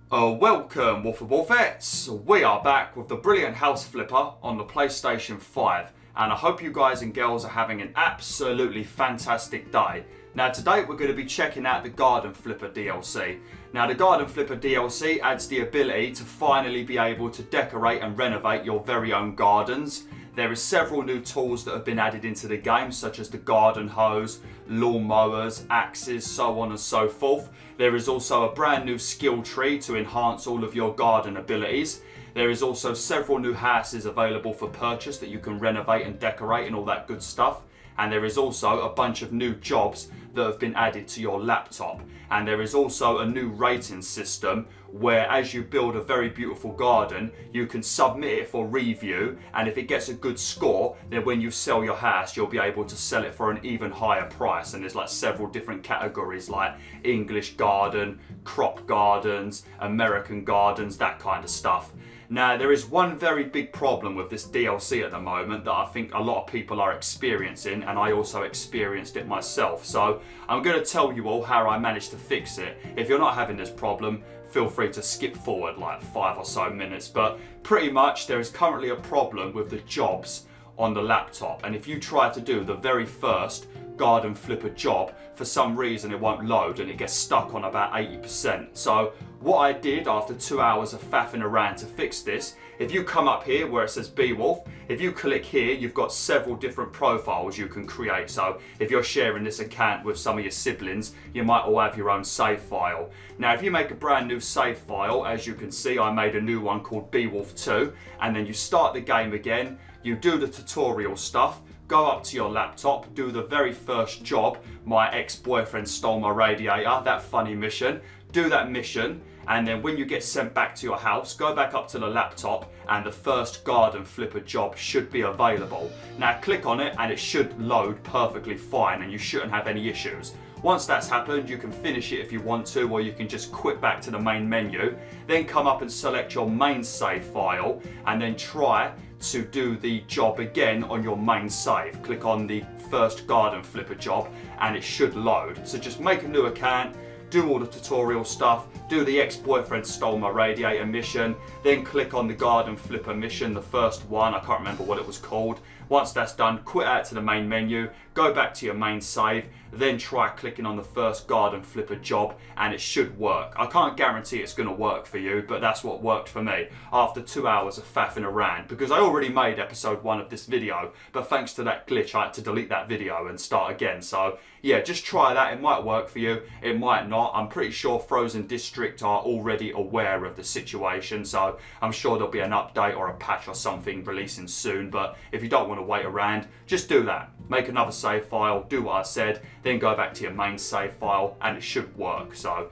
Welcome WolfTheWolfettes. We are back with the brilliant house flipper on the PlayStation 5 and I hope you guys and girls are having an absolutely fantastic day. Now today we're going to be checking out the Garden Flipper DLC. Now the Garden Flipper DLC adds the ability to finally be able to decorate and renovate your very own gardens. There is several new tools that have been added into the game, such as the garden hose, lawn mowers, axes, so on and so forth. There is also a brand new skill tree to enhance all of your garden abilities. There is also several new houses available for purchase that you can renovate and decorate and all that good stuff. And there is also a bunch of new jobs that have been added to your laptop. And there is also a new rating system where as you build a very beautiful garden, you can submit it for review, and if it gets a good score, then when you sell your house, you'll be able to sell it for an even higher price. And there's like several different categories like English garden, crop gardens, American gardens, that kind of stuff. Now, there is one very big problem with this DLC at the moment that I think a lot of people are experiencing, and I also experienced it myself. So I'm going to tell you all how I managed to fix it. If you're not having this problem, feel free to skip forward like 5 or so minutes. But pretty much there is currently a problem with the jobs on the laptop. And if you try to do the very first Garden Flipper job, for some reason it won't load and it gets stuck on about 80%. So what I did after 2 hours of faffing around to fix this, if you come up here where it says BwolfTheWolf, if you click here, you've got several different profiles you can create. So if you're sharing this account with some of your siblings, you might all have your own save file. Now if you make a brand new save file, as you can see, I made a new one called BwolfTheWolf2, and then you start the game again, you do the tutorial stuff, go up to your laptop, do the very first job, my ex-boyfriend stole my radiator, that funny mission, do that mission, and then when you get sent back to your house, go back up to the laptop and the first Garden Flipper job should be available. Now click on it and it should load perfectly fine and you shouldn't have any issues. Once that's happened, you can finish it if you want to, or you can just quit back to the main menu, then come up and select your main save file and then try to do the job again on your main save. Click on the first Garden Flipper job and it should load. So just make a new account, do all the tutorial stuff, do the ex-boyfriend stole my radiator mission, then click on the Garden Flipper mission, the first one, I can't remember what it was called. Once that's done, quit out to the main menu, go back to your main save, then try clicking on the first Garden Flipper job and it should work. I can't guarantee it's going to work for you, but that's what worked for me after 2 hours of faffing around, because I already made episode 1 of this video, but thanks to that glitch I had to delete that video and start again. So yeah, just try that, it might work for you, it might not. I'm pretty sure Frozen District are already aware of the situation, so I'm sure there'll be an update or a patch or something releasing soon. But if you don't want to wait around, just do that. Make another save file, do what I said, then go back to your main save file and it should work. So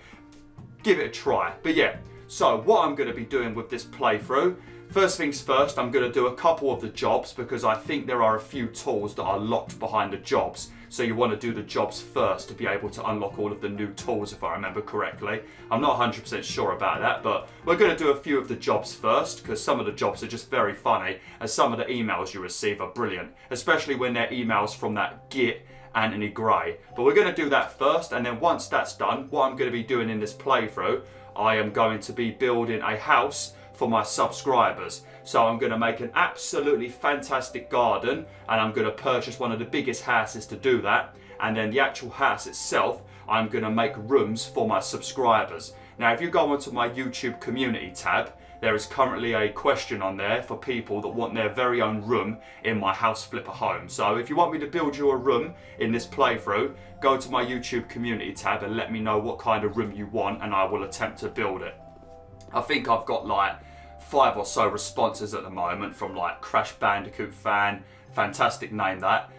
give it a try. But yeah, so what I'm going to be doing with this playthrough, first things first, I'm going to do a couple of the jobs because I think there are a few tools that are locked behind the jobs. So you want to do the jobs first to be able to unlock all of the new tools, if I remember correctly. I'm not 100% sure about that, but we're going to do a few of the jobs first because some of the jobs are just very funny and some of the emails you receive are brilliant, especially when they're emails from that git Anthony Gray. But we're going to do that first, and then once that's done, what I'm going to be doing in this playthrough, I am going to be building a house for my subscribers. So I'm going to make an absolutely fantastic garden and I'm going to purchase one of the biggest houses to do that, and then the actual house itself I'm going to make rooms for my subscribers. Now if you go onto my YouTube community tab, there is currently a question on there for people that want their very own room in my house flipper home. So if you want me to build you a room in this playthrough, go to my YouTube community tab and let me know what kind of room you want and I will attempt to build it. I think I've got like 5 or so responses at the moment from like Crash Bandicoot fan, fantastic name that,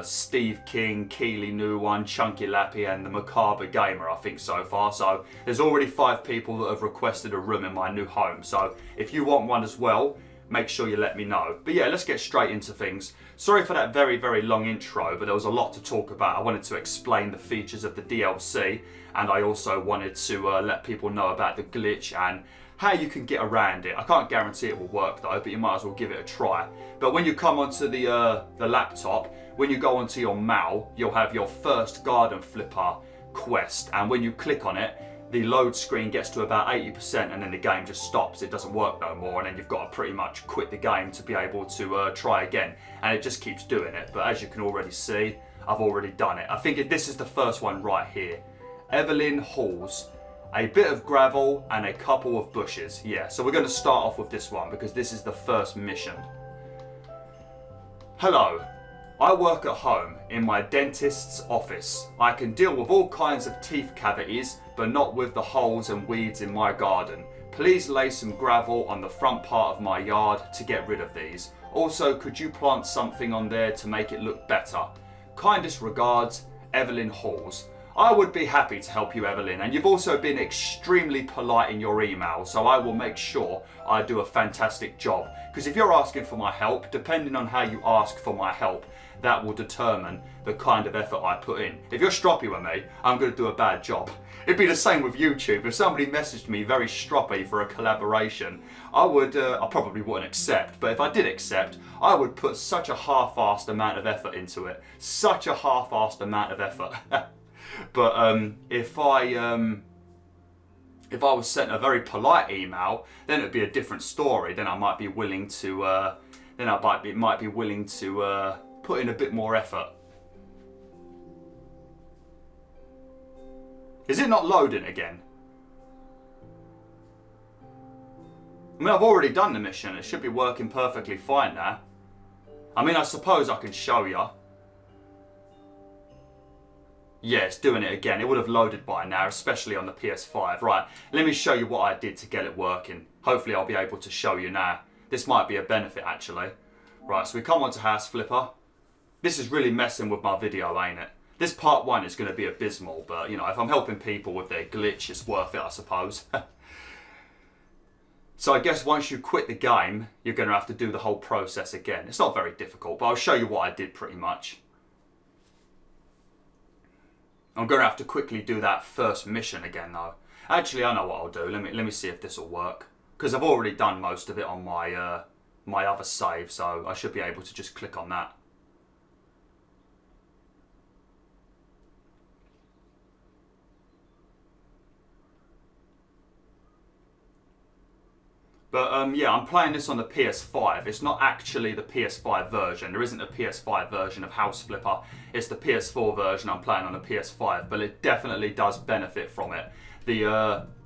Steve King, Keely New One, Chunky Lappy and the Macabre Gamer, I think so far. So there's already 5 people that have requested a room in my new home. So if you want one as well, make sure you let me know. But yeah, let's get straight into things. Sorry for that very, very long intro, but there was a lot to talk about. I wanted to explain the features of the DLC, and I also wanted to let people know about the glitch and how you can get around it. I can't guarantee it will work though, but you might as well give it a try. But when you come onto the laptop, when you go onto your MAL, you'll have your first Garden Flipper quest, and when you click on it, the load screen gets to about 80% and then the game just stops. It doesn't work no more, and then you've got to pretty much quit the game to be able to try again, and it just keeps doing it. But as you can already see, I've already done it. I think this is the first one right here. Eveline Hawes. A bit of gravel and a couple of bushes. Yeah, so we're going to start off with this one because this is the first mission. Hello. I work at home in my dentist's office. I can deal with all kinds of teeth cavities, but not with the holes and weeds in my garden. Please lay some gravel on the front part of my yard to get rid of these. Also, could you plant something on there to make it look better? Kindest regards, Eveline Hawes. I would be happy to help you, Evelyn, and you've also been extremely polite in your email, so I will make sure I do a fantastic job. Because if you're asking for my help, depending on how you ask for my help, that will determine the kind of effort I put in. If you're stroppy with me, I'm going to do a bad job. It'd be the same with YouTube. If somebody messaged me very stroppy for a collaboration, I probably wouldn't accept, but if I did accept, I would put such a half-assed amount of effort into it. Such a half-assed amount of effort. But if I was sent a very polite email, then it'd be a different story. Then I might be willing to put in a bit more effort. Is it not loading again? I mean, I've already done the mission. It should be working perfectly fine now. I mean, I suppose I can show you. Yeah, it's doing it again. It would have loaded by now, especially on the PS5. Right, let me show you what I did to get it working. Hopefully I'll be able to show you now. This might be a benefit, actually. Right, so we come onto House Flipper. This is really messing with my video, ain't it? This part 1 is going to be abysmal, but, you know, if I'm helping people with their glitch, it's worth it, I suppose. So I guess once you quit the game, you're going to have to do the whole process again. It's not very difficult, but I'll show you what I did pretty much. I'm going to have to quickly do that first mission again though. Actually, I know what I'll do. Let me see if this will work. Because I've already done most of it on my my other save, so I should be able to just click on that. But yeah, I'm playing this on the PS5. It's not actually the PS5 version. There isn't a PS5 version of House Flipper. It's the PS4 version I'm playing on the PS5, but it definitely does benefit from it.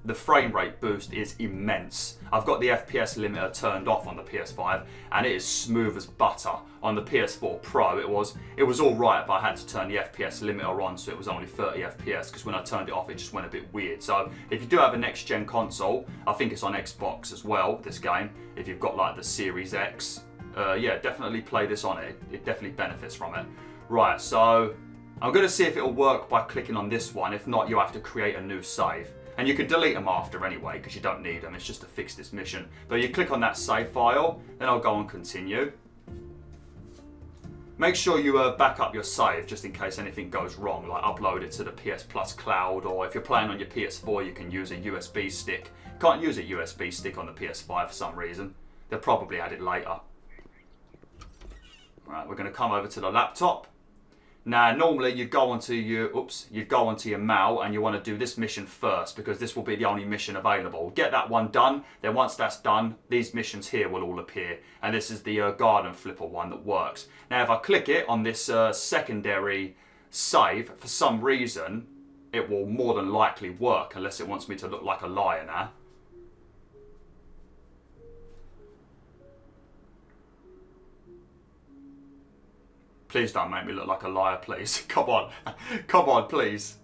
The frame rate boost is immense. I've got the FPS limiter turned off on the PS5 and it is smooth as butter. On the PS4 Pro it was alright, but I had to turn the FPS limiter on so it was only 30 FPS because when I turned it off it just went a bit weird. So if you do have a next gen console, I think it's on Xbox as well, this game, if you've got like the Series X, yeah, definitely play this on it. It definitely benefits from it. Right, so I'm going to see if it'll work by clicking on this one. If not, you have to create a new save. And you can delete them after anyway, because you don't need them. It's just to fix this mission. But you click on that save file, then I'll go and continue. Make sure you back up your save, just in case anything goes wrong, like upload it to the PS Plus cloud, or if you're playing on your PS4, you can use a USB stick. Can't use a USB stick on the PS5 for some reason. They'll probably add it later. Right, we're going to come over to the laptop. Now, normally you'd go onto your mail and you want to do this mission first because this will be the only mission available. Get that one done, then once that's done, these missions here will all appear. And this is the garden flipper one that works. Now, if I click it on this secondary save, for some reason, it will more than likely work unless it wants me to look like a liar now. Please don't make me look like a liar, please. Come on. Come on, please.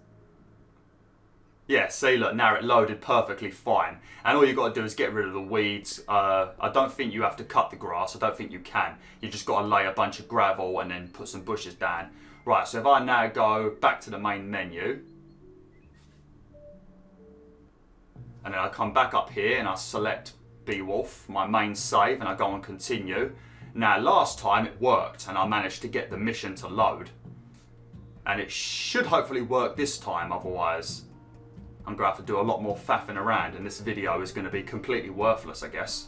Yeah, see, look, now it loaded perfectly fine. And all you've got to do is get rid of the weeds. I don't think you have to cut the grass. I don't think you can. You just got to lay a bunch of gravel and then put some bushes down. Right, so if I now go back to the main menu. And then I come back up here and I select BwolfTheWolf, my main save, and I go and continue. Now, last time it worked and I managed to get the mission to load. And it should hopefully work this time, otherwise I'm going to have to do a lot more faffing around and this video is going to be completely worthless, I guess.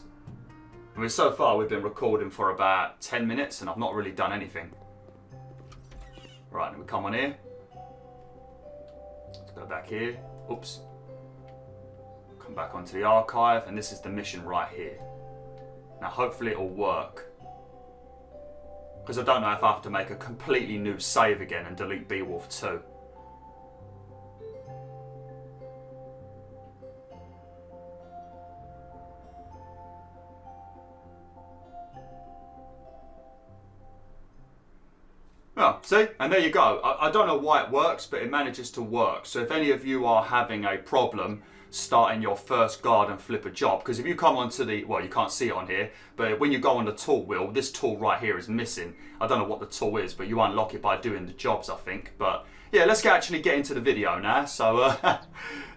I mean, so far we've been recording for about 10 minutes and I've not really done anything. Right, then we come on here. Let's go back here. Oops. Come back onto the archive, and this is the mission right here. Now hopefully it'll work. Because I don't know if I have to make a completely new save again and delete Beowulf 2. Oh, see? And there you go. I don't know why it works, but it manages to work. So if any of you are having a problem starting your first garden flipper job, because if you come onto the, well, you can't see it on here, but when you go on the tool wheel, this tool right here is missing. I don't know what the tool is, but you unlock it by doing the jobs, I think. But yeah, let's actually get into the video now. So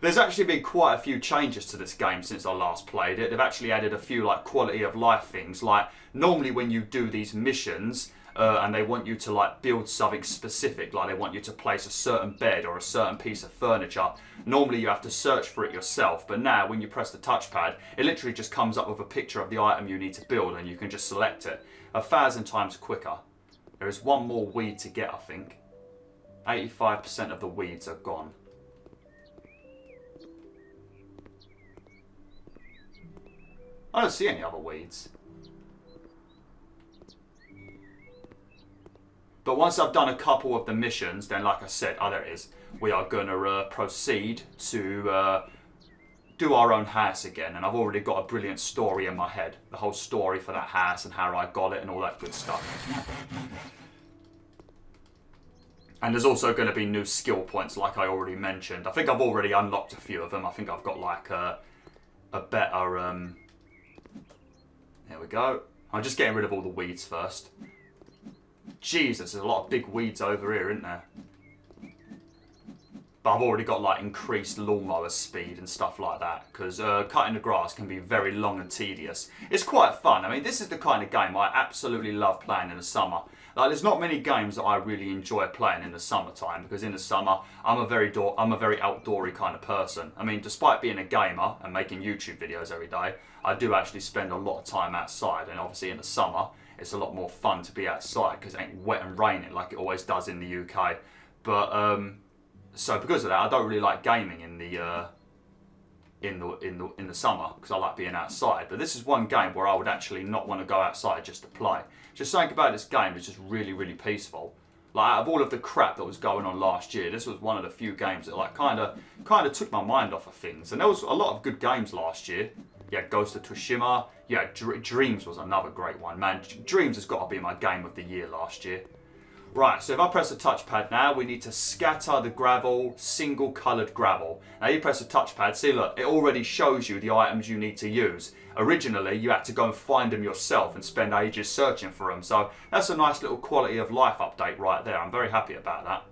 there's actually been quite a few changes to this game since I last played it. They've actually added a few like quality of life things. Like normally when you do these missions, and they want you to like build something specific, like they want you to place a certain bed or a certain piece of furniture. Normally you have to search for it yourself, but now when you press the touchpad, it literally just comes up with a picture of the item you need to build and you can just select it 1,000 times quicker. There is one more weed to get, I think. 85% of the weeds are gone. I don't see any other weeds. But once I've done a couple of the missions, then like I said, oh there it is, we are going to proceed to do our own house again. And I've already got a brilliant story in my head. The whole story for that house and how I got it and all that good stuff. And there's also going to be new skill points like I already mentioned. I think I've already unlocked a few of them. I think I've got like a better... There we go. I'm just getting rid of all the weeds first. Jesus, there's a lot of big weeds over here, isn't there? But I've already got like increased lawnmower speed and stuff like that, because cutting the grass can be very long and tedious. It's quite fun. I mean, this is the kind of game I absolutely love playing in the summer. Like, there's not many games that I really enjoy playing in the summertime, because in the summer I'm a very outdoory kind of person. I mean, despite being a gamer and making YouTube videos every day, I do actually spend a lot of time outside, and obviously in the summer it's a lot more fun to be outside because it ain't wet and raining like it always does in the UK. But so because of that, I don't really like gaming in the summer because I like being outside. But this is one game where I would actually not want to go outside just to play. Just something about this game is just really, really peaceful. Like out of all of the crap that was going on last year, this was one of the few games that like kind of took my mind off of things. And there was a lot of good games last year. Yeah, Ghost of Tsushima. Yeah, Dreams was another great one. Man, Dreams has got to be my game of the year last year. Right, so if I press the touchpad now, we need to scatter the gravel, single coloured gravel. Now you press the touchpad, see look, it already shows you the items you need to use. Originally, you had to go and find them yourself and spend ages searching for them. So that's a nice little quality of life update right there. I'm very happy about that.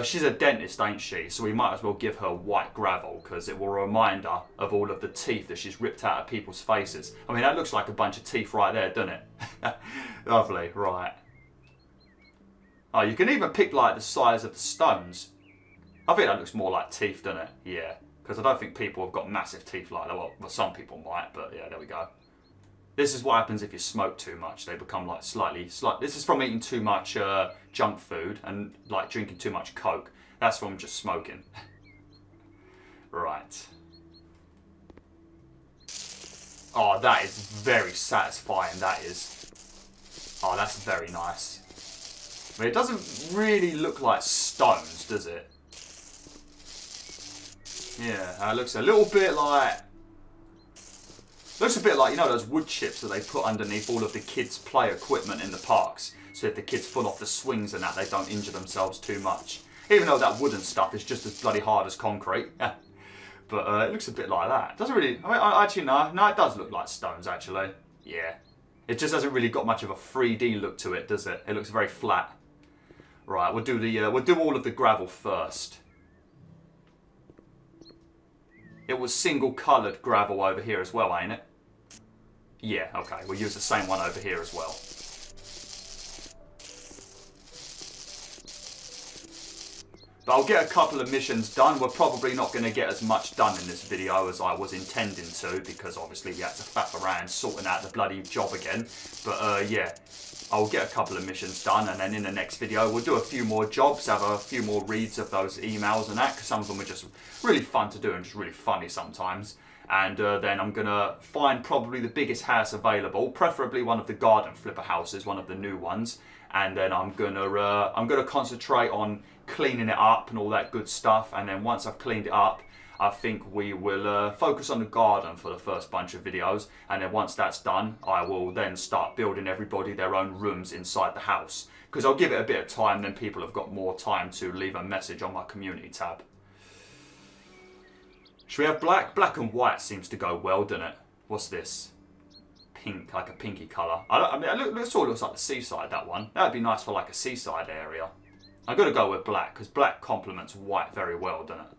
She's a dentist, ain't she? So we might as well give her white gravel because it will remind her of all of the teeth that she's ripped out of people's faces. I mean, that looks like a bunch of teeth right there, doesn't it? Lovely, right. Oh, you can even pick like the size of the stones. I think that looks more like teeth, doesn't it? Yeah, because I don't think people have got massive teeth like that. Well, some people might, but yeah, there we go. This is what happens if you smoke too much. They become like slightly. This is from eating too much junk food and like drinking too much Coke. That's from just smoking. Right. Oh, that is very satisfying. That is. Oh, that's very nice. I mean, it doesn't really look like stones, does it? Yeah, it looks a little bit like... Looks a bit like, you know, those wood chips that they put underneath all of the kids' play equipment in the parks. So if the kids fall off the swings and that, they don't injure themselves too much. Even though that wooden stuff is just as bloody hard as concrete. But it looks a bit like that. It doesn't really... I mean, actually, no, it does look like stones, actually. Yeah. It just hasn't really got much of a 3D look to it, does it? It looks very flat. Right, we'll do all of the gravel first. It was single coloured gravel over here as well, ain't it? Yeah, okay, we'll use the same one over here as well. But I'll get a couple of missions done. We're probably not going to get as much done in this video as I was intending to, because obviously we had to faff around sorting out the bloody job again. But yeah, I'll get a couple of missions done, and then in the next video we'll do a few more jobs, have a few more reads of those emails and that, because some of them are just really fun to do and just really funny sometimes. And then I'm going to find probably the biggest house available, preferably one of the garden flipper houses, one of the new ones. And then I'm gonna concentrate on cleaning it up and all that good stuff. And then once I've cleaned it up, I think we will focus on the garden for the first bunch of videos. And then once that's done, I will then start building everybody their own rooms inside the house. Because I'll give it a bit of time, then people have got more time to leave a message on my community tab. Should we have black? Black and white seems to go well, doesn't it? What's this? Pink, like a pinky colour. I mean, it sort of looks like the seaside, that one. That would be nice for like a seaside area. I've got to go with black, because black complements white very well, doesn't it?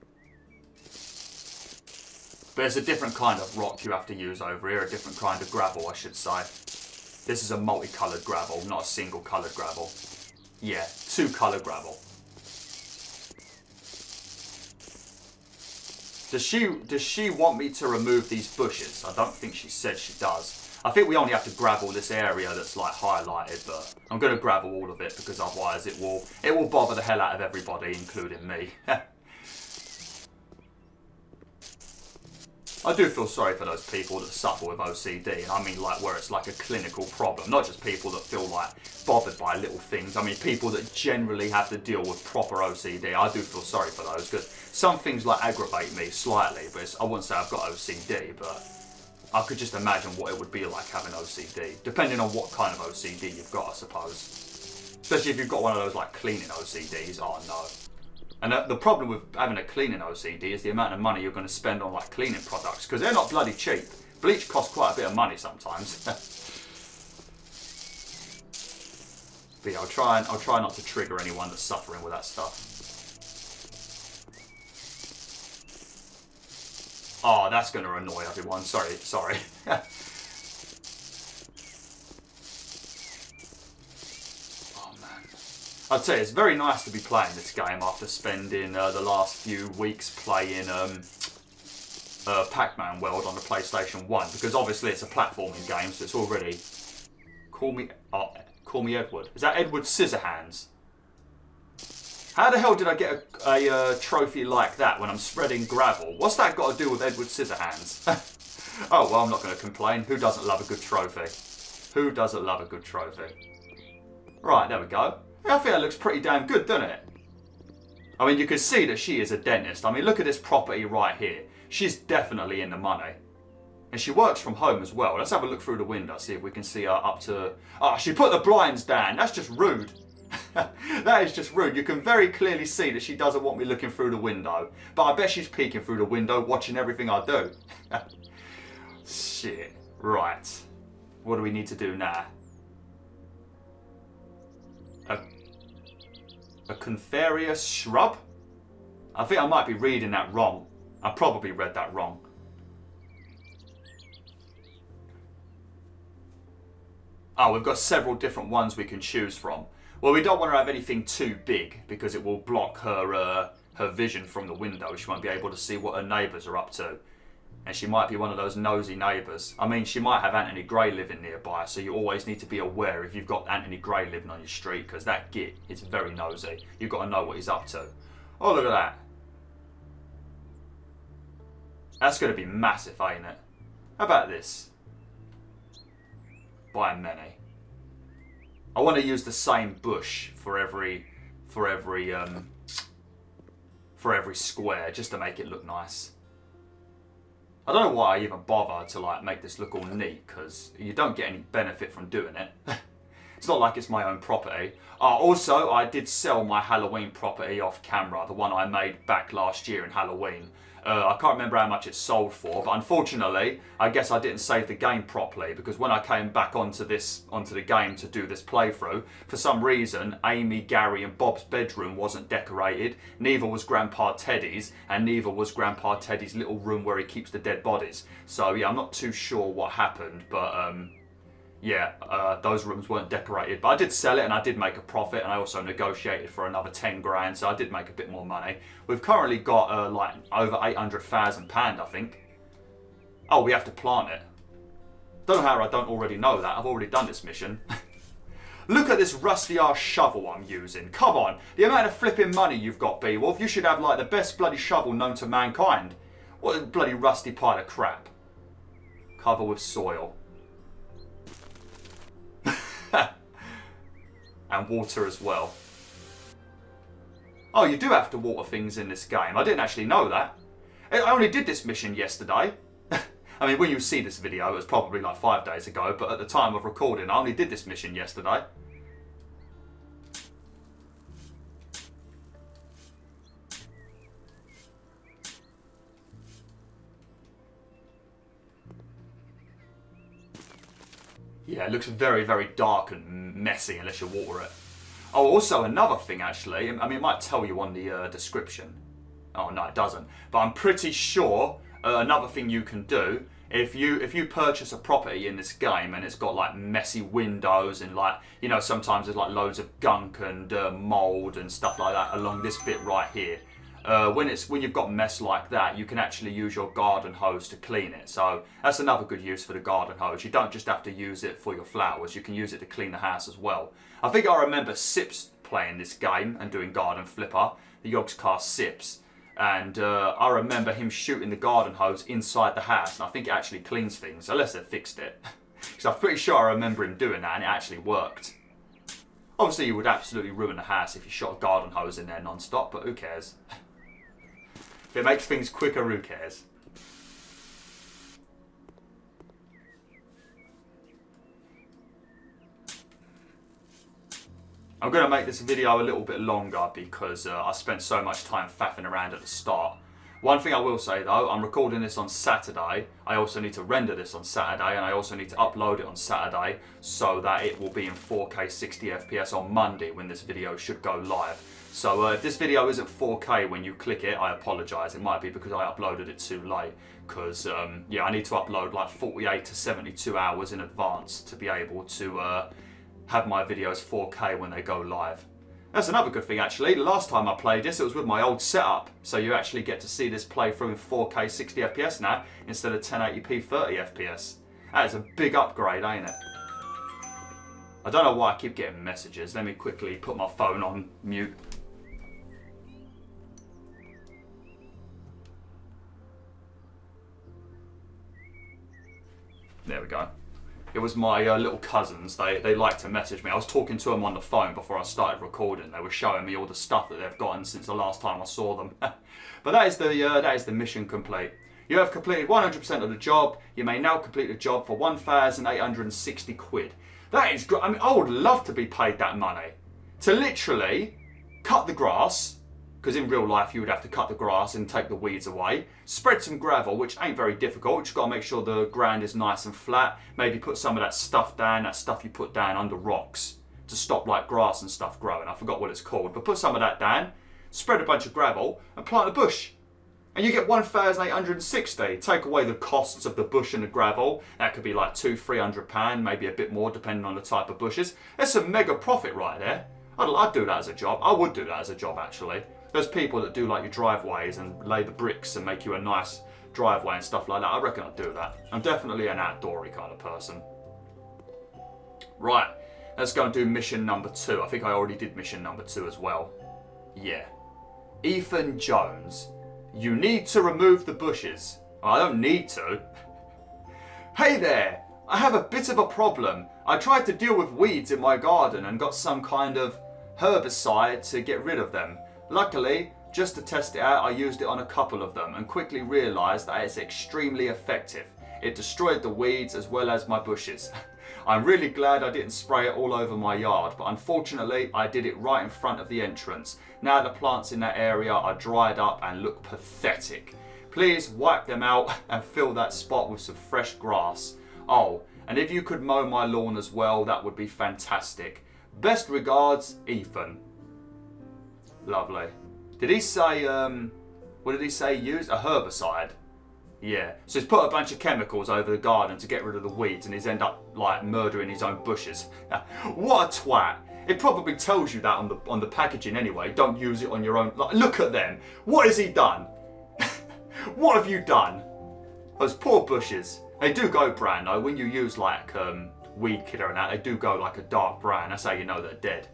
But it's a different kind of rock you have to use over here, a different kind of gravel, I should say. This is a multicoloured gravel, not a single coloured gravel. Yeah, 2-colour gravel. Does she want me to remove these bushes? I don't think she said she does. I think we only have to gravel this area that's like highlighted, but I'm going to gravel all of it because otherwise it will bother the hell out of everybody, including me. I do feel sorry for those people that suffer with OCD, and I mean like where it's like a clinical problem, not just people that feel like bothered by little things. I mean people that generally have to deal with proper OCD. I do feel sorry for those, because some things like aggravate me slightly, but I wouldn't say I've got OCD, but I could just imagine what it would be like having OCD, depending on what kind of OCD you've got, I suppose. Especially if you've got one of those like cleaning OCDs, oh no. And the problem with having a cleaning OCD is the amount of money you're going to spend on like cleaning products, because they're not bloody cheap. Bleach costs quite a bit of money sometimes. But yeah, I'll try not to trigger anyone that's suffering with that stuff. Oh, that's going to annoy everyone. Sorry. I'd say it's very nice to be playing this game after spending the last few weeks playing Pac-Man World on the PlayStation 1, because obviously it's a platforming game, so it's already... Call me Edward. Is that Edward Scissorhands? How the hell did I get a trophy like that when I'm spreading gravel? What's that got to do with Edward Scissorhands? Oh, well, I'm not going to complain. Who doesn't love a good trophy? Who doesn't love a good trophy? Right, there we go. I think that looks pretty damn good, doesn't it? I mean, you can see that she is a dentist. I mean, look at this property right here. She's definitely in the money. And she works from home as well. Let's have a look through the window, see if we can see her up to... Oh, she put the blinds down. That's just rude. That is just rude. You can very clearly see that she doesn't want me looking through the window. But I bet she's peeking through the window, watching everything I do. Shit. Right. What do we need to do now? A Conferrius shrub? I think I might be reading that wrong. I probably read that wrong. Oh, we've got several different ones we can choose from. Well, we don't want to have anything too big because it will block her vision from the window. She won't be able to see what her neighbours are up to. And she might be one of those nosy neighbours. I mean, she might have Anthony Gray living nearby, so you always need to be aware if you've got Anthony Gray living on your street, because that git is very nosy. You've got to know what he's up to. Oh, look at that. That's going to be massive, ain't it? How about this? By many. I want to use the same bush for every square, just to make it look nice. I don't know why I even bother to like make this look all neat, because you don't get any benefit from doing it. It's not like it's my own property. Also, I did sell my Halloween property off camera, the one I made back last year in Halloween. I can't remember how much it sold for, but unfortunately, I guess I didn't save the game properly, because when I came back onto the game to do this playthrough, for some reason, Amy, Gary and Bob's bedroom wasn't decorated, neither was Grandpa Teddy's, and neither was Grandpa Teddy's little room where he keeps the dead bodies. So yeah, I'm not too sure what happened, but yeah, those rooms weren't decorated. But I did sell it and I did make a profit, and I also negotiated for another 10 grand, so I did make a bit more money. We've currently got like over £800,000, I think. Oh, we have to plant it. Don't know how I don't already know that. I've already done this mission. Look at this rusty ass shovel I'm using. Come on, the amount of flipping money you've got, BwolfTheWolf. You should have like the best bloody shovel known to mankind. What a bloody rusty pile of crap. Cover with soil. And water as well. Oh, you do have to water things in this game. I didn't actually know that. I only did this mission yesterday. I mean, when you see this video, it was probably like 5 days ago, but at the time of recording, I only did this mission yesterday. Yeah, it looks very, very dark and messy unless you water it. Oh, also another thing actually, I mean, it might tell you on the description. Oh, no, it doesn't. But I'm pretty sure another thing you can do, if you purchase a property in this game and it's got like messy windows and like, you know, sometimes there's like loads of gunk and mold and stuff like that along this bit right here. When you've got mess like that, you can actually use your garden hose to clean it. So that's another good use for the garden hose. You don't just have to use it for your flowers, you can use it to clean the house as well. I think I remember Sips playing this game and doing Garden Flipper, the Yogscast Sips. And I remember him shooting the garden hose inside the house, and I think it actually cleans things, unless they fixed it. Because I'm pretty sure I remember him doing that and it actually worked. Obviously you would absolutely ruin the house if you shot a garden hose in there non-stop, but who cares? If it makes things quicker, who cares? I'm going to make this video a little bit longer because I spent so much time faffing around at the start. One thing I will say though, I'm recording this on Saturday. I also need to render this on Saturday, and I also need to upload it on Saturday so that it will be in 4K 60 FPS on Monday when this video should go live. So if this video isn't 4K when you click it, I apologise. It might be because I uploaded it too late. Because yeah, I need to upload like 48 to 72 hours in advance to be able to have my videos 4K when they go live. That's another good thing actually. The last time I played this, it was with my old setup. So you actually get to see this play through in 4K 60 FPS now instead of 1080p 30 FPS. That is a big upgrade, ain't it? I don't know why I keep getting messages. Let me quickly put my phone on mute. There we go. It was my little cousins. They like to message me. I was talking to them on the phone before I started recording. They were showing me all the stuff that they've gotten since the last time I saw them. But that is the mission complete. You have completed 100% of the job. You may now complete the job for 1,860 quid. That is good. I mean, I would love to be paid that money to literally cut the grass. Because in real life you would have to cut the grass and take the weeds away. Spread some gravel, which ain't very difficult. You just got to make sure the ground is nice and flat. Maybe put some of that stuff down, that stuff you put down under rocks to stop like grass and stuff growing. I forgot what it's called. But put some of that down, spread a bunch of gravel and plant a bush. And you get 1,860. Take away the costs of the bush and the gravel. That could be like £200–300, maybe a bit more depending on the type of bushes. That's a mega profit right there. I'd do that as a job. I would do that as a job actually. There's people that do like your driveways and lay the bricks and make you a nice driveway and stuff like that. I reckon I'd do that. I'm definitely an outdoorsy kind of person. Right, let's go and do mission number 2. I think I already did mission number 2 as well. Yeah. Ethan Jones, you need to remove the bushes. Well, I don't need to. Hey there, I have a bit of a problem. I tried to deal with weeds in my garden and got some kind of herbicide to get rid of them. Luckily, just to test it out, I used it on a couple of them and quickly realised that it's extremely effective. It destroyed the weeds as well as my bushes. I'm really glad I didn't spray it all over my yard, but unfortunately I did it right in front of the entrance. Now the plants in that area are dried up and look pathetic. Please wipe them out and fill that spot with some fresh grass. Oh, and if you could mow my lawn as well, that would be fantastic. Best regards, Ethan. Lovely. Did he say, what did he say, use? A herbicide? Yeah, so he's put a bunch of chemicals over the garden to get rid of the weeds, and he's end up like murdering his own bushes. What a twat! It probably tells you that on the packaging anyway. Don't use it on your own. Like, look at them. What has he done? What have you done? Those poor bushes. They do go brown though. When you use like weed killer and that, they do go like a dark brown. That's how you know they're dead.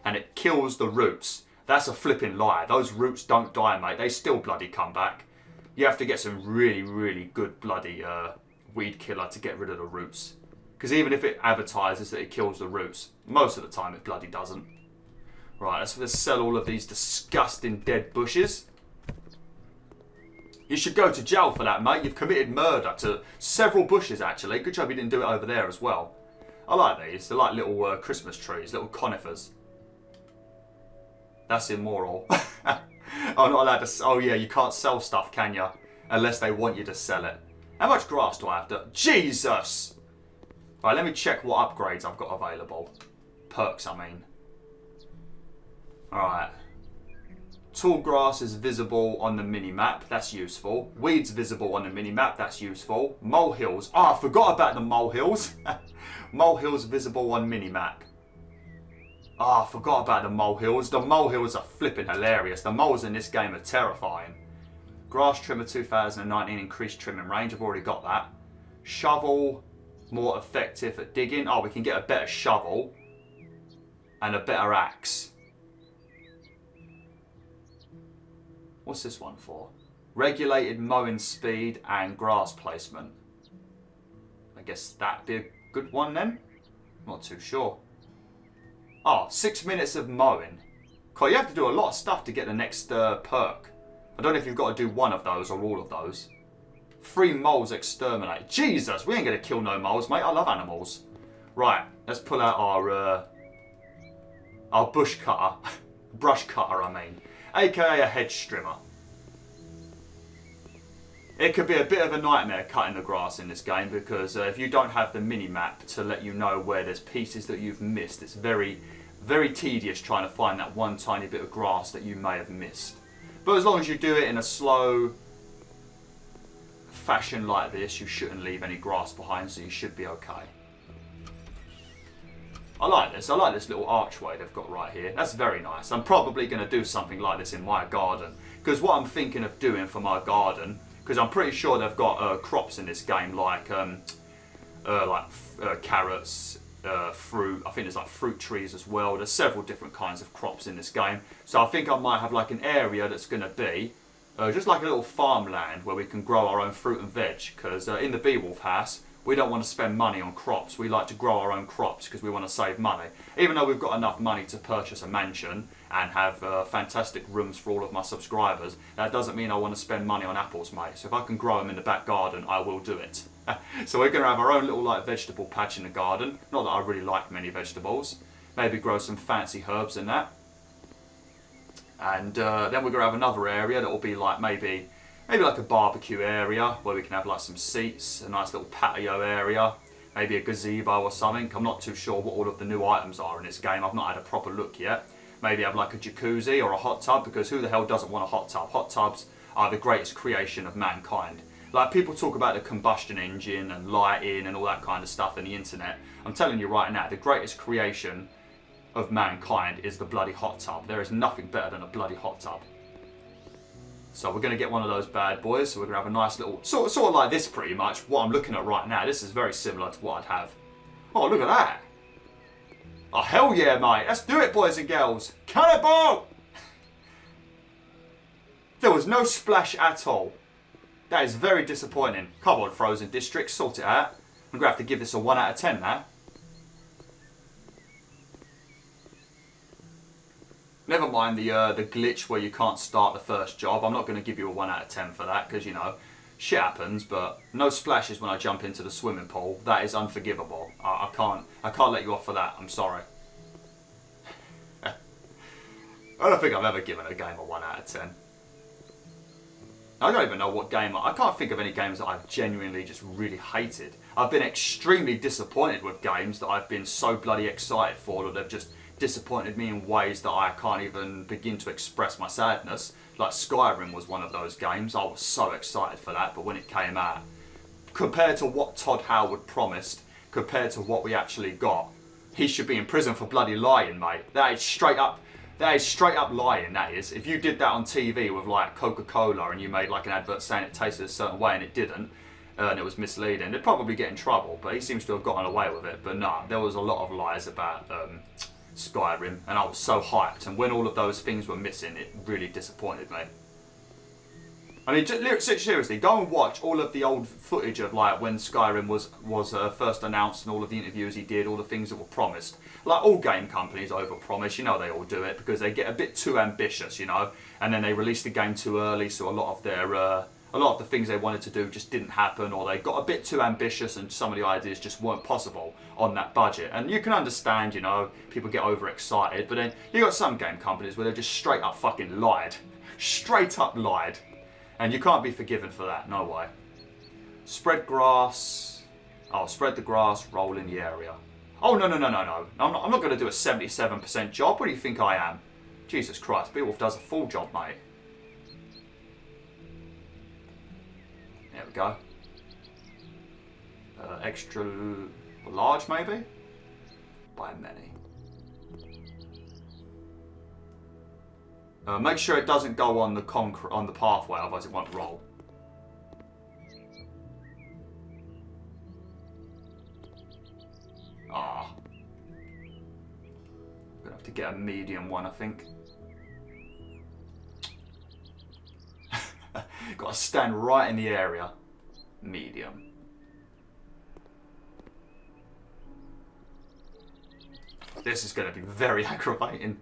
And it kills the roots. That's a flipping lie. Those roots don't die, mate. They still bloody come back. You have to get some really, really good bloody weed killer to get rid of the roots. Because even if it advertises that it kills the roots, most of the time it bloody doesn't. Right, let's sell all of these disgusting dead bushes. You should go to jail for that, mate. You've committed murder to several bushes, actually. Good job you didn't do it over there as well. I like these. They're like little Christmas trees, little conifers. That's immoral. I'm not allowed to... Oh, yeah, you can't sell stuff, can you? Unless they want you to sell it. How much grass do I have to... Jesus! Right, let me check what upgrades I've got available. Perks, I mean. Alright. Tall grass is visible on the mini-map. That's useful. Weeds visible on the mini-map. That's useful. Molehills. Oh, I forgot about the molehills. Molehills visible on mini-map. Oh, I forgot about the molehills. The molehills are flipping hilarious. The moles in this game are terrifying. Grass trimmer 2019 increased trimming range. I've already got that. Shovel, more effective at digging. Oh, we can get a better shovel and a better axe. What's this one for? Regulated mowing speed and grass placement. I guess that'd be a good one then. Not too sure. Oh, 6 minutes of mowing. Cool, you have to do a lot of stuff to get the next perk. I don't know if you've got to do one of those or all of those. 3 moles exterminate. Jesus, we ain't going to kill no moles, mate. I love animals. Right, let's pull out our bush cutter. Brush cutter, I mean. AKA a hedge trimmer. It could be a bit of a nightmare cutting the grass in this game because if you don't have the mini-map to let you know where there's pieces that you've missed, it's very, very tedious trying to find that one tiny bit of grass that you may have missed. But as long as you do it in a slow fashion like this, you shouldn't leave any grass behind, so you should be okay. I like this. I like this little archway they've got right here. That's very nice. I'm probably going to do something like this in my garden because what I'm thinking of doing for my garden, because I'm pretty sure they've got crops in this game like carrots, fruit. I think there's like fruit trees as well. There's several different kinds of crops in this game. So I think I might have like an area that's going to be just like a little farmland where we can grow our own fruit and veg. Because in the BwolfTheWolf house, we don't want to spend money on crops. We like to grow our own crops because we want to save money. Even though we've got enough money to purchase a mansion and have fantastic rooms for all of my subscribers, that doesn't mean I want to spend money on apples, mate. So if I can grow them in the back garden, I will do it. So we're going to have our own little like vegetable patch in the garden. Not that I really like many vegetables. Maybe grow some fancy herbs in that. And then we're going to have another area that will be like maybe like a barbecue area where we can have like some seats, a nice little patio area, maybe a gazebo or something. I'm not too sure what all of the new items are in this game. I've not had a proper look yet. Maybe have like a jacuzzi or a hot tub, because who the hell doesn't want a hot tub? Hot tubs are the greatest creation of mankind. Like people talk about the combustion engine and lighting and all that kind of stuff in the internet. I'm telling you right now, the greatest creation of mankind is the bloody hot tub. There is nothing better than a bloody hot tub. So we're going to get one of those bad boys. So we're going to have a nice little, sort of like this pretty much, what I'm looking at right now. This is very similar to what I'd have. Oh, look at that. Oh, hell yeah, mate. Let's do it, boys and girls. Cannonball! There was no splash at all. That is very disappointing. Come on, Frozen District, sort it out. I'm going to have to give this a 1 out of 10 now. Never mind the glitch where you can't start the first job. I'm not going to give you a 1 out of 10 for that because, you know, shit happens. But no splashes when I jump into the swimming pool. That is unforgivable. I can't let you off for that. I'm sorry. I don't think I've ever given a game a 1 out of 10. I don't even know what game. I can't think of any games that I've genuinely just really hated. I've been extremely disappointed with games that I've been so bloody excited for that they've just disappointed me in ways that I can't even begin to express my sadness. Like Skyrim was one of those games. I was so excited for that, but when it came out, compared to what Todd Howard promised, compared to what we actually got, he should be in prison for bloody lying, mate. That is straight up lying, that is. If you did that on TV with like Coca-Cola and you made like an advert saying it tasted a certain way and it didn't, and it was misleading, they'd probably get in trouble, but he seems to have gotten away with it. But nah, there was a lot of lies about Skyrim, and I was so hyped, and when all of those things were missing, it really disappointed me. I mean, seriously, go and watch all of the old footage of like when Skyrim was first announced and all of the interviews he did, all the things that were promised. Like all game companies overpromise, you know they all do it because they get a bit too ambitious, you know, and then they release the game too early, so a lot of the things they wanted to do just didn't happen, or they got a bit too ambitious and some of the ideas just weren't possible on that budget. And you can understand, you know, people get overexcited, but then you got some game companies where they just straight up fucking lied. Straight up lied. And you can't be forgiven for that, no way. Spread grass. Oh, spread the grass, roll in the area. Oh, no. I'm not going to do a 77% job. What do you think I am? Jesus Christ, BwolfTheWolf does a full job, mate. There we go. Extra large, maybe? By many. Make sure it doesn't go on the on the pathway, otherwise it won't roll. Ah. Gonna have to get a medium one, I think. Got to stand right in the area. Medium. This is going to be very aggravating.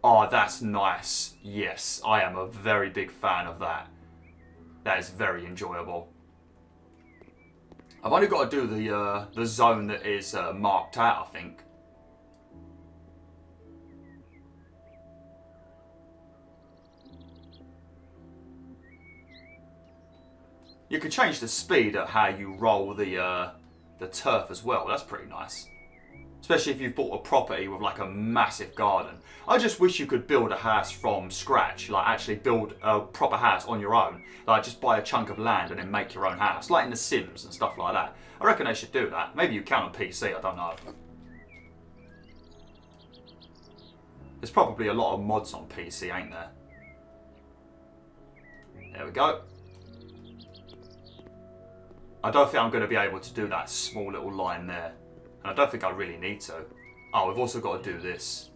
Oh, that's nice. Yes, I am a very big fan of that. That is very enjoyable. I've only got to do the zone that is marked out, I think. You could change the speed at how you roll the turf as well. That's pretty nice. Especially if you've bought a property with like a massive garden. I just wish you could build a house from scratch. Like actually build a proper house on your own. Like just buy a chunk of land and then make your own house. Like in The Sims and stuff like that. I reckon they should do that. Maybe you can on PC, I don't know. There's probably a lot of mods on PC, ain't there? There we go. I don't think I'm going to be able to do that small little line there. And I don't think I really need to. Oh, we've also got to do this.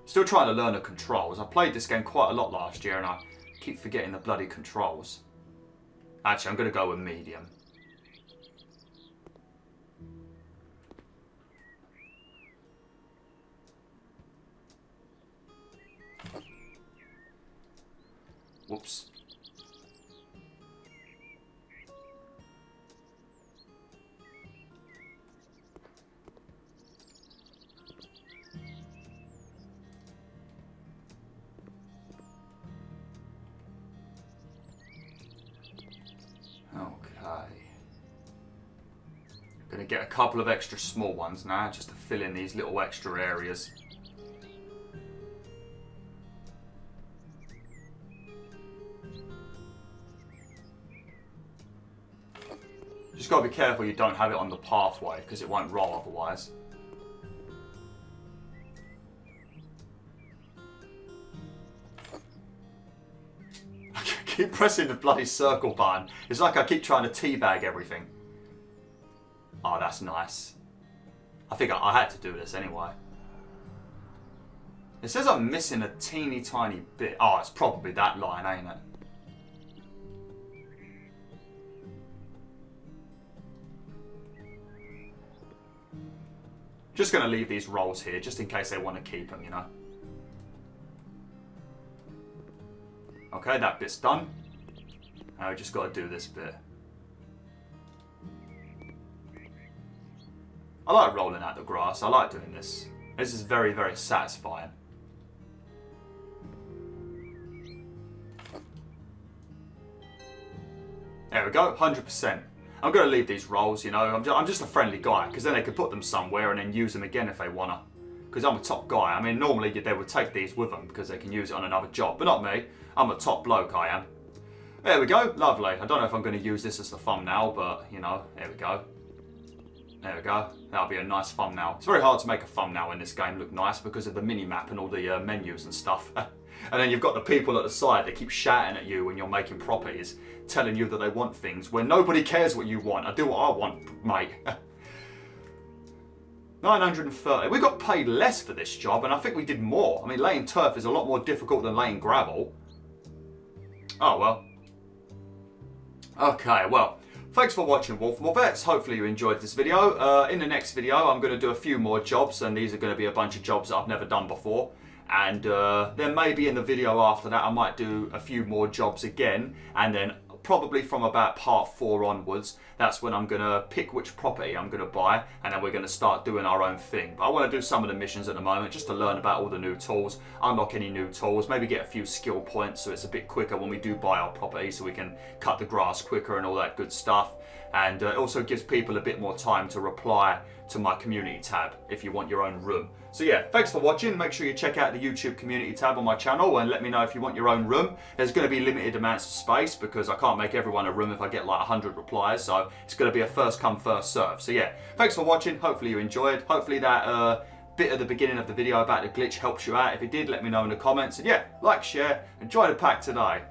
Still trying to learn the controls. I played this game quite a lot last year and I keep forgetting the bloody controls. Actually, I'm going to go with medium. Whoops. Gonna get a couple of extra small ones now just to fill in these little extra areas. Just gotta be careful you don't have it on the pathway because it won't roll otherwise. I keep pressing the bloody circle button. It's like I keep trying to teabag everything. Oh, that's nice. I think I had to do this anyway. It says I'm missing a teeny tiny bit. Oh, it's probably that line, ain't it? Just going to leave these rolls here just in case they want to keep them, you know. Okay, that bit's done. Now we just got to do this bit. I like rolling out the grass. I like doing this. This is very, very satisfying. There we go, 100%. I'm going to leave these rolls, you know. I'm just a friendly guy, because then they can put them somewhere and then use them again if they want to. because I'm a top guy. I mean, normally they would take these with them because they can use it on another job, but not me. I'm a top bloke, I am. There we go, lovely. I don't know if I'm going to use this as the thumbnail, but, you know, there we go. There we go. That'll be a nice thumbnail. It's very hard to make a thumbnail in this game look nice because of the mini-map and all the menus and stuff. And then you've got the people at the side that keep shouting at you when you're making properties, telling you that they want things when nobody cares what you want. I do what I want, mate. 930. We got paid less for this job, and I think we did more. I mean, laying turf is a lot more difficult than laying gravel. Oh, well. Okay, well. Thanks for watching, WolfTheWolf. Hopefully you enjoyed this video. In the next video, I'm going to do a few more jobs, and these are going to be a bunch of jobs that I've never done before. And then maybe in the video after that, I might do a few more jobs again, and then probably from about part 4 onwards, that's when I'm going to pick which property I'm going to buy, and then we're going to start doing our own thing. But I want to do some of the missions at the moment just to learn about all the new tools, unlock any new tools, maybe get a few skill points so it's a bit quicker when we do buy our property, so we can cut the grass quicker and all that good stuff. And it also gives people a bit more time to reply to my community tab if you want your own room. So yeah, thanks for watching. Make sure you check out the YouTube community tab on my channel and let me know if you want your own room. There's going to be limited amounts of space because I can't make everyone a room if I get like 100 replies, so it's going to be a first come first serve. So yeah, thanks for watching. Hopefully you enjoyed. Hopefully that bit at the beginning of the video about the glitch helps you out. If it did, let me know in the comments. And yeah, like, share, and join the pack today.